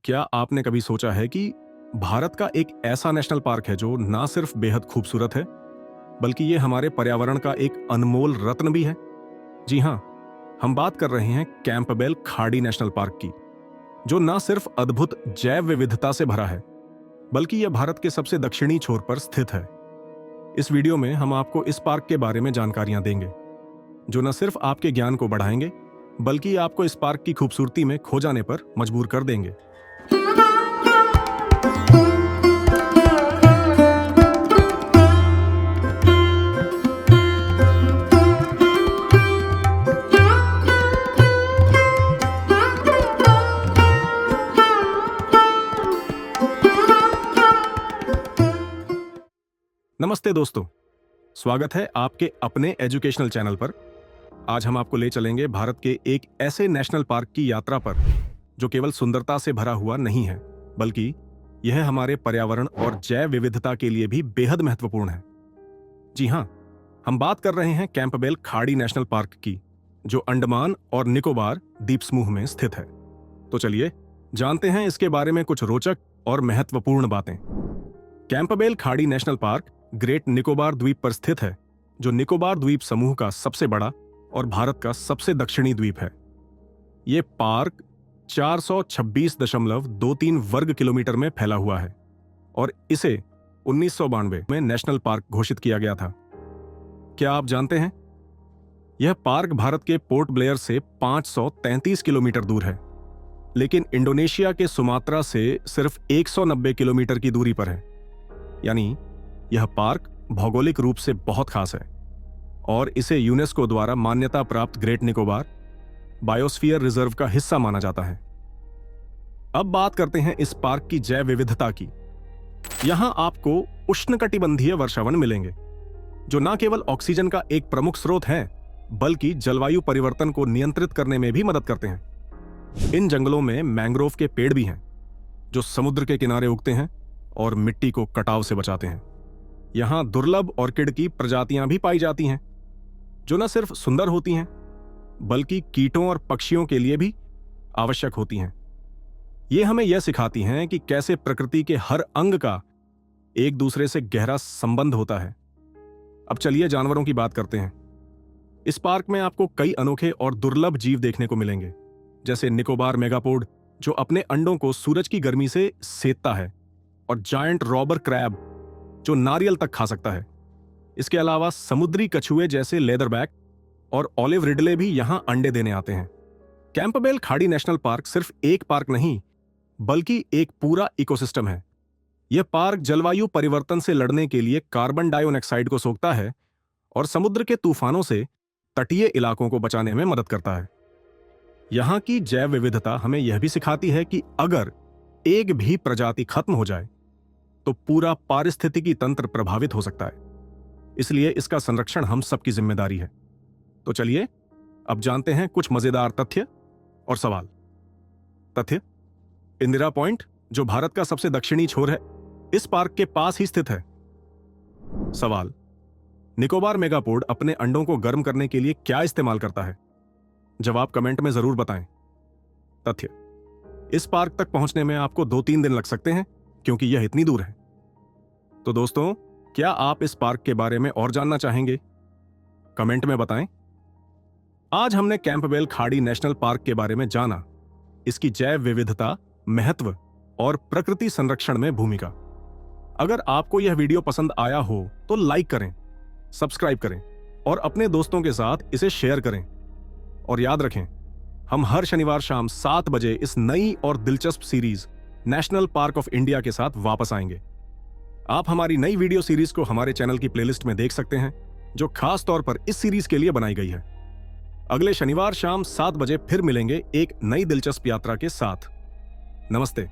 क्या आपने कभी सोचा है कि भारत का एक ऐसा नेशनल पार्क है जो ना सिर्फ बेहद खूबसूरत है, बल्कि ये हमारे पर्यावरण का एक अनमोल रत्न भी है? जी हाँ, हम बात कर रहे हैं कैंपबेल खाड़ी नेशनल पार्क की, जो ना सिर्फ अद्भुत जैव विविधता से भरा है, बल्कि यह भारत के सबसे दक्षिणी छोर पर स्थित है। इस वीडियो में हम आपको इस पार्क के बारे में जानकारियां देंगे, जो न सिर्फ आपके ज्ञान को बढ़ाएंगे, बल्कि आपको इस पार्क की खूबसूरती में खो जाने पर मजबूर कर देंगे। नमस्ते दोस्तों, स्वागत है आपके अपने एजुकेशनल चैनल पर। आज हम आपको ले चलेंगे भारत के एक ऐसे नेशनल पार्क की यात्रा पर जो केवल सुंदरता से भरा हुआ नहीं है, बल्कि यह हमारे पर्यावरण और जैव विविधता के लिए भी बेहद महत्वपूर्ण है। जी हाँ, हम बात कर रहे हैं कैंपबेल खाड़ी नेशनल पार्क की, जो अंडमान और निकोबार द्वीप समूह में स्थित है। तो चलिए जानते हैं इसके बारे में कुछ रोचक और महत्वपूर्ण बातें। कैंपबेल खाड़ी नेशनल पार्क ग्रेट निकोबार द्वीप पर स्थित है, जो निकोबार द्वीप समूह का सबसे बड़ा और भारत का सबसे दक्षिणी द्वीप है। ये पार्क 426.23 वर्ग किलोमीटर में फैला हुआ है और इसे 1992 में नेशनल पार्क घोषित किया गया था। क्या आप जानते हैं, यह पार्क भारत के पोर्ट ब्लेयर से 533 किलोमीटर दूर है, लेकिन इंडोनेशिया के सुमात्रा से सिर्फ 190 किलोमीटर की दूरी पर है। यानी यह पार्क भौगोलिक रूप से बहुत खास है और इसे यूनेस्को द्वारा मान्यता प्राप्त ग्रेट निकोबार बायोस्फीयर रिजर्व का हिस्सा माना जाता है। अब बात करते हैं इस पार्क की जैव विविधता की। यहां आपको उष्णकटिबंधीय वर्षावन मिलेंगे, जो न केवल ऑक्सीजन का एक प्रमुख स्रोत है, बल्कि जलवायु परिवर्तन को नियंत्रित करने में भी मदद करते हैं। इन जंगलों में मैंग्रोव के पेड़ भी हैं, जो समुद्र के किनारे उगते हैं और मिट्टी को कटाव से बचाते हैं। यहां दुर्लभ ऑर्किड की प्रजातियां भी पाई जाती हैं, जो न सिर्फ सुंदर होती हैं, बल्कि कीटों और पक्षियों के लिए भी आवश्यक होती हैं। ये हमें यह सिखाती हैं कि कैसे प्रकृति के हर अंग का एक दूसरे से गहरा संबंध होता है। अब चलिए जानवरों की बात करते हैं। इस पार्क में आपको कई अनोखे और दुर्लभ जीव देखने को मिलेंगे, जैसे निकोबार मेगापोड, जो अपने अंडों को सूरज की गर्मी से सेकता है, और जायंट रॉबर क्रैब, जो नारियल तक खा सकता है। इसके अलावा समुद्री कछुए जैसे लेदरबैक और ऑलिव रिडले भी यहां अंडे देने आते हैं। कैंपबेल खाड़ी नेशनल पार्क सिर्फ एक पार्क नहीं, बल्कि एक पूरा इकोसिस्टम है। यह पार्क जलवायु परिवर्तन से लड़ने के लिए कार्बन डाइऑक्साइड को सोखता है और समुद्र के तूफानों से तटीय इलाकों को बचाने में मदद करता है। यहां की जैव विविधता हमें यह भी सिखाती है कि अगर एक भी प्रजाति खत्म हो जाए तो पूरा पारिस्थितिकी तंत्र प्रभावित हो सकता है। इसलिए इसका संरक्षण हम सबकी जिम्मेदारी है। तो चलिए अब जानते हैं कुछ मजेदार तथ्य और सवाल। तथ्य: इंदिरा पॉइंट, जो भारत का सबसे दक्षिणी छोर है, इस पार्क के पास ही स्थित है। सवाल: निकोबार मेगापोड अपने अंडों को गर्म करने के लिए क्या इस्तेमाल करता है? जवाब कमेंट में जरूर बताएं। तथ्य: इस पार्क तक पहुंचने में आपको 2-3 दिन लग सकते हैं, क्योंकि यह इतनी दूर है। तो दोस्तों, क्या आप इस पार्क के बारे में और जानना चाहेंगे? कमेंट में बताएं। आज हमने कैंपबेल खाड़ी नेशनल पार्क के बारे में जाना, इसकी जैव विविधता, महत्व और प्रकृति संरक्षण में भूमिका। अगर आपको यह वीडियो पसंद आया हो तो लाइक करें, सब्सक्राइब करें और अपने दोस्तों के साथ इसे शेयर करें। और याद रखें, हम हर शनिवार शाम 7 बजे इस नई और दिलचस्प series national park of India के साथ वापस आएंगे। आप हमारी नई वीडियो सीरीज को हमारे चैनल की प्लेलिस्ट में देख सकते हैं, जो खास तौर पर इस सीरीज के लिए बनाई गई है। अगले शनिवार शाम 7 बजे फिर मिलेंगे एक नई दिलचस्प यात्रा के साथ। नमस्ते।